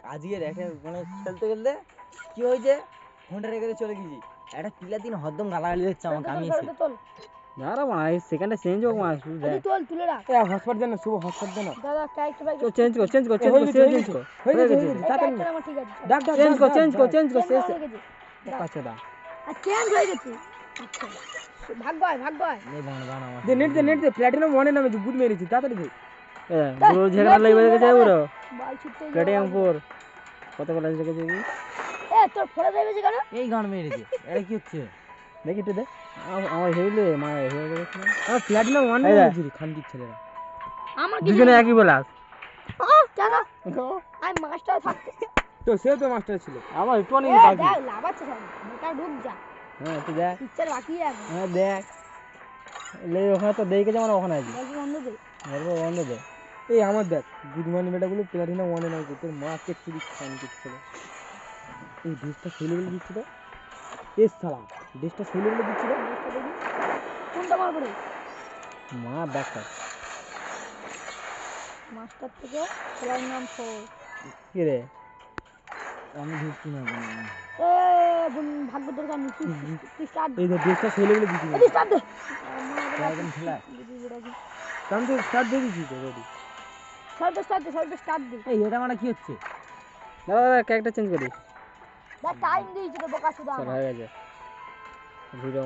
আজকে রেখে মানে খেলতে খেলতে কি হয়েছে ফোনটা রেখে চলে গেছি একটা পিলা দিন হরদম গালাগালি দিচ্ছে আমাকে আমি এসে দাঁড়া মা এই সেকেন্ডে চেঞ্জ হোক মা শুধু দেখ তুলে রাখ এ হটস্পট দেন না শুভ হটস্পট দেন না দাদা ক্যারেক্টার ভাই চেঞ্জ কর হয়ে গেছে ক্যারেক্টার আমার ঠিক আছে ডাক চেঞ্জ কর শেষ পাঁচটা দা আর চেঞ্জ হয়ে গেছে আচ্ছা ভাগ্য হয় নে বান বান আমার নেট দে প্ল্যাটিনাম ওয়ানে নামে গুড মেরেছি তাড়াতাড়ি দে পুরো ঝগড়া লাগবে গেছে পুরো বল ছুটতে প্ল্যাটিনাম 4 কত বলা রেখেছে কি তোর ফোড়া যাবে কেন এই গান মেরেছে এটা কি হচ্ছে দেখি একটু দে আমার হেইলে মা হেইলে গেছে আমার প্ল্যাটিনাম ওয়ানে মেরেছি খানকির ছেলেরা আমার দুজনে একই বলাস কেন আমি মাস্টার থাকতে তো সেও তো মাস্টার ছিল আমার একটু অনেক বাকি দেখ লাভাচ্ছে সব মোটা ঢুক যা হ্যাঁ তুই দেখ পিকচার বাকি আছে হ্যাঁ দেখ লে ওখানে তো দেখে যেমন ওখানে আছে বন্ধ দে এই আমার দেখ গুদমানি বেটাগুলো প্লাটিনা ওয়ানে নাই তোর মা কে চুরি খান করছিল এই ড্রেসটা সেলে বলে দিচ্ছি তো এ সালা ড্রেসটা সেলে বলে দিচ্ছি তো কোনটা মারবো রে মা ব্যাকটা মাস্টার থেকে খেলার নাম কি রে আমি ঢুকছি না ভাগ্য দরকার নেই তুই স্টার্ট এই ড্রেসটা সেলে বলে দিচ্ছি তুই স্টার্ট দে একদম খেলা আমি তো স্টার্ট দিয়ে দিচ্ছি তো রেডি স্টার্ট দে এই এটা মানে কি হচ্ছে দাদা ক্যারেক্টার চেঞ্জ করি টাইম দিয়েছি তো বোকা শুধু চল হয়ে গেছে ভিডিও